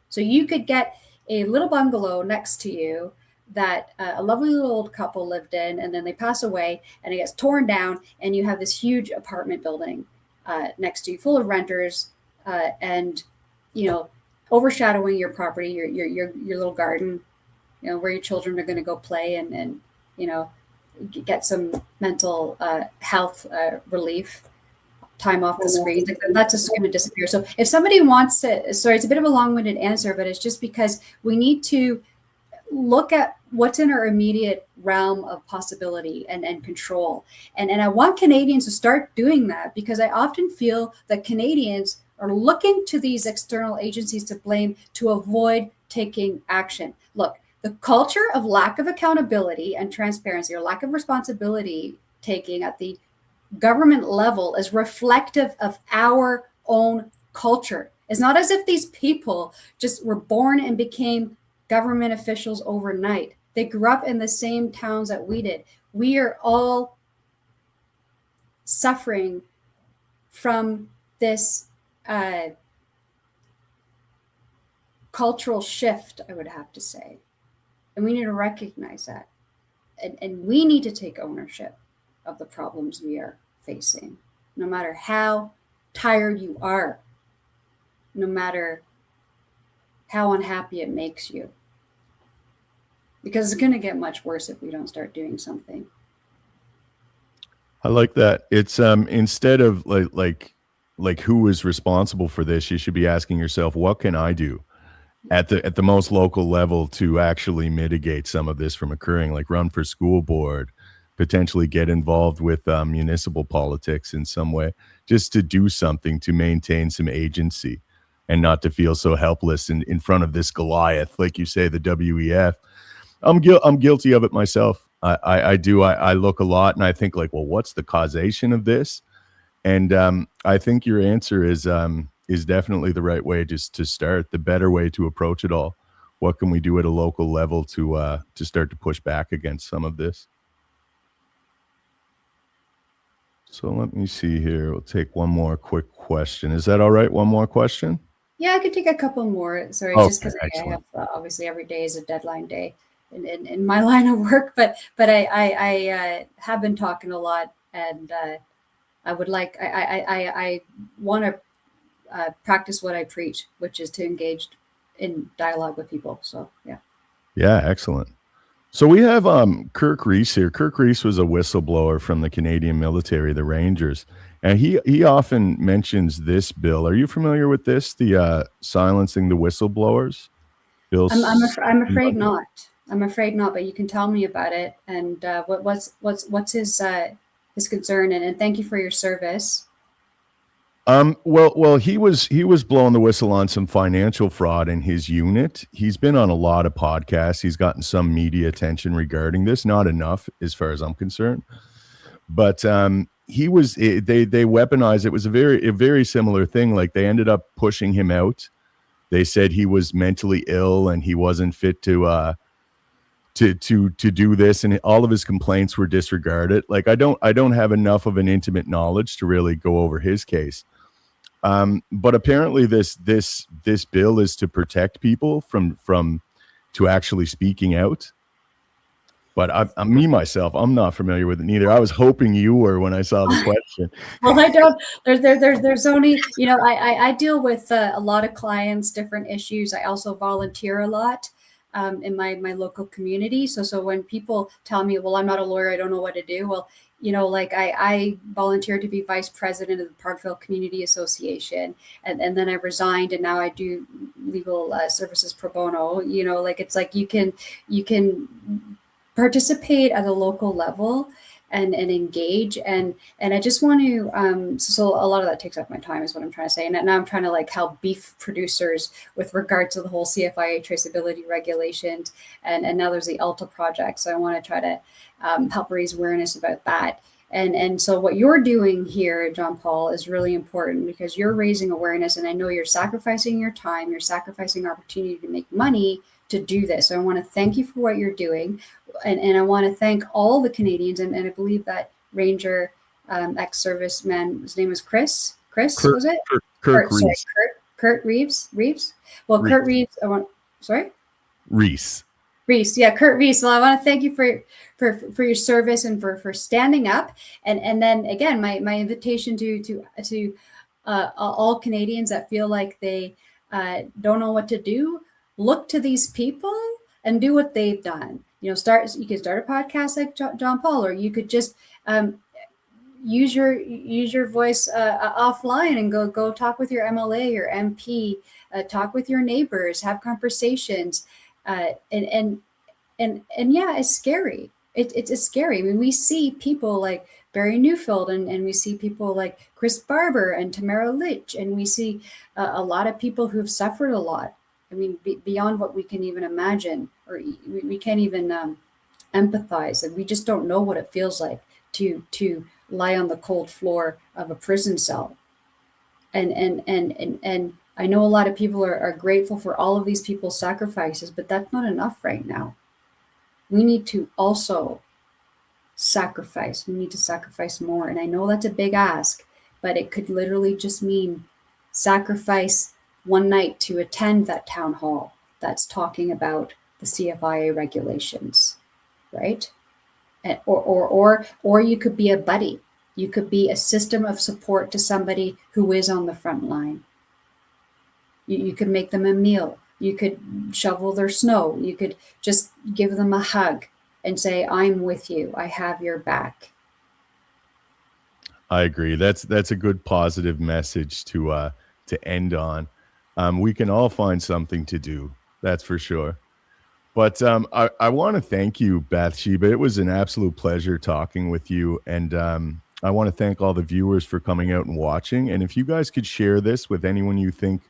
So you could get a little bungalow next to you that a lovely little old couple lived in, and then they pass away and it gets torn down, and you have this huge apartment building next to you full of renters, and overshadowing your property, your little garden, where your children are going to go play, and get some mental health relief, time off the screen, that's just going to disappear. So if somebody wants to, sorry, it's a bit of a long-winded answer, but it's just because we need to look at what's in our immediate realm of possibility and control. And I want Canadians to start doing that, because I often feel that Canadians are looking to these external agencies to blame to avoid taking action. Look, the culture of lack of accountability and transparency, or lack of responsibility taking at the government level, is reflective of our own culture. It's not as if these people just were born and became government officials overnight. They grew up in the same towns that we did. We are all suffering from this cultural shift, I would have to say. And we need to recognize that. And we need to take ownership of the problems we are facing, no matter how tired you are, no matter how unhappy it makes you. Because it's going to get much worse if we don't start doing something. I like that. It's instead of like who is responsible for this, you should be asking yourself, what can I do at the most local level to actually mitigate some of this from occurring? Like run for school board, potentially get involved with municipal politics in some way, just to do something to maintain some agency and not to feel so helpless in front of this Goliath, like you say, the WEF. I'm guilty of it myself. I do. I look a lot and I think like, well, what's the causation of this? And I think your answer is definitely the right way just to start, the better way to approach it all. What can we do at a local level to start to push back against some of this? So let me see here. We'll take one more quick question. Is that all right? One more question? Yeah, I could take a couple more. Sorry, Okay, just because I have excellent. obviously every day is a deadline day in my line of work. But I have been talking a lot, and I would like I want to practice what I preach, which is to engage in dialogue with people. So yeah. Yeah, excellent. So we have Kirk Reese here. Kirk Reese was a whistleblower from the Canadian military, the Rangers, and he often mentions this bill. Are you familiar with this? The silencing the whistleblowers bill. I'm afraid not. I'm afraid not. But you can tell me about it, and what's his concern, and thank you for your service. Well, he was blowing the whistle on some financial fraud in his unit. He's been on a lot of podcasts. He's gotten some media attention regarding this, not enough as far as I'm concerned. But they weaponized it. Was a very similar thing. Like they ended up pushing him out. They said he was mentally ill and he wasn't fit to do this, and all of his complaints were disregarded. Like I don't have enough of an intimate knowledge to really go over his case. But apparently this bill is to protect people from to actually speaking out. But I'm not familiar with it neither. I was hoping you were when I saw the question. Well, I don't. There's only, I deal with a lot of clients, different issues. I also volunteer a lot in my local community. So when people tell me, well, I'm not a lawyer, I don't know what to do. Well, like I volunteered to be vice president of the Parkville Community Association, and then I resigned, and now I do legal services pro bono. Like it's like you can participate at a local level and engage, and I just want to so a lot of that takes up my time is what I'm trying to say, and now I'm trying to like help beef producers with regard to the whole CFIA traceability regulations, and now there's the Alta project, so I want to try to help raise awareness about that. And so what you're doing here, John Paul, is really important because you're raising awareness, and I know you're sacrificing your time, you're sacrificing opportunity to make money to do this. So I want to thank you for what you're doing. And I want to thank all the Canadians. And I believe that Ranger ex-serviceman, his name was Chris. Kurt, Was it? Kurt Reese. Sorry, Kurt Reeves. Well, Reese. Kurt Reeves. Sorry. Reese. Yeah, Kurt Reese. Well, I want to thank you for your service and for standing up. And then again, my invitation to all Canadians that feel like they don't know what to do, look to these people and do what they've done. You could start a podcast like John Paul, or you could just use your voice offline and go talk with your MLA, your MP, talk with your neighbors, have conversations, and yeah, it's scary. It's scary. I mean, we see people like Barry Newfield, and we see people like Chris Barber and Tamara Litch, and we see a lot of people who've suffered a lot. I mean, beyond what we can even imagine, or we can't even empathize, and we just don't know what it feels like to lie on the cold floor of a prison cell. And I know a lot of people are grateful for all of these people's sacrifices, but that's not enough right now. We need to also sacrifice. We need to sacrifice more. And I know that's a big ask, but it could literally just mean sacrifice one night to attend that town hall that's talking about the CFIA regulations, right? And, or you could be a buddy. You could be a system of support to somebody who is on the front line. You could make them a meal. You could shovel their snow. You could just give them a hug and say, I'm with you. I have your back. I agree. That's a good positive message to end on. We can all find something to do. That's for sure. But I want to thank you, Bath-Sheba. It was an absolute pleasure talking with you. And I want to thank all the viewers for coming out and watching. And if you guys could share this with anyone you think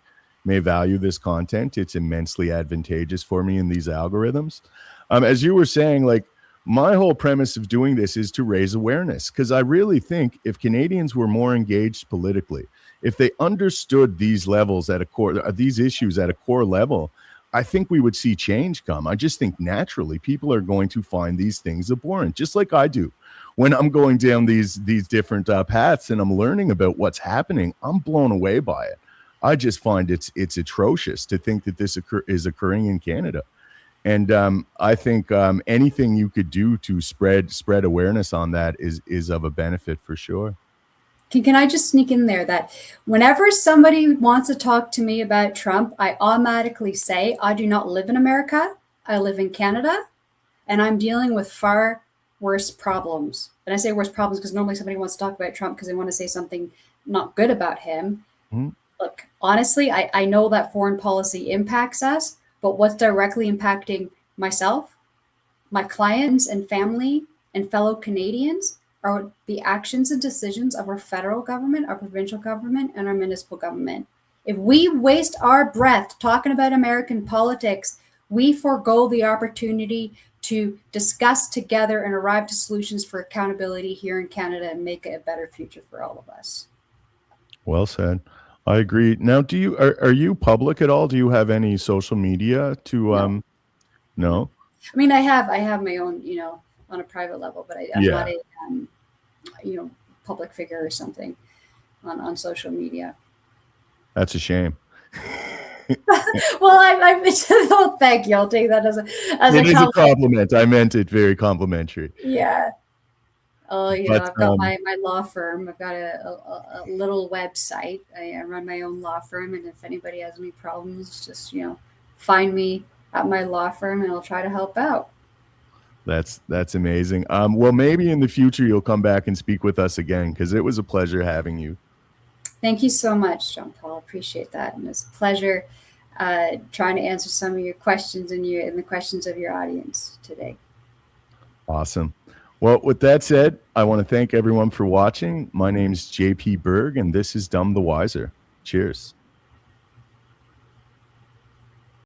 may value this content, it's immensely advantageous for me in these algorithms. As you were saying, like, my whole premise of doing this is to raise awareness, because I really think if Canadians were more engaged politically, if they understood these levels at a core, these issues at a core level, I think we would see change come. I just think naturally people are going to find these things abhorrent, just like I do. When I'm going down these different paths and I'm learning about what's happening, I'm blown away by it. I just find it's atrocious to think that this is occurring in Canada. And I think anything you could do to spread awareness on that is of a benefit for sure. Can I just sneak in there that whenever somebody wants to talk to me about Trump, I automatically say, I do not live in America. I live in Canada, and I'm dealing with far worse problems. And I say worse problems because normally somebody wants to talk about Trump because they want to say something not good about him. Mm-hmm. Look, honestly, I know that foreign policy impacts us, but what's directly impacting myself, my clients and family and fellow Canadians are the actions and decisions of our federal government, our provincial government, and our municipal government. If we waste our breath talking about American politics, we forego the opportunity to discuss together and arrive to solutions for accountability here in Canada and make it a better future for all of us. Well said. I agree. Now, are you public at all? Do you have any social media to no? I mean, I have my own, on a private level, but I'm not a public figure or something on social media. That's a shame. Well, I thank you. I'll take that as a compliment. I meant it very complimentary. Yeah. Oh, I've got my law firm. I've got a little website. I run my own law firm, and if anybody has any problems, just find me at my law firm, and I'll try to help out. That's amazing. Well, maybe in the future you'll come back and speak with us again, because it was a pleasure having you. Thank you so much, John Paul. Appreciate that, and it's a pleasure trying to answer some of your questions and the questions of your audience today. Awesome. Well, with that said, I want to thank everyone for watching. My name is JP Berg, and this is Dumb the Wiser. Cheers.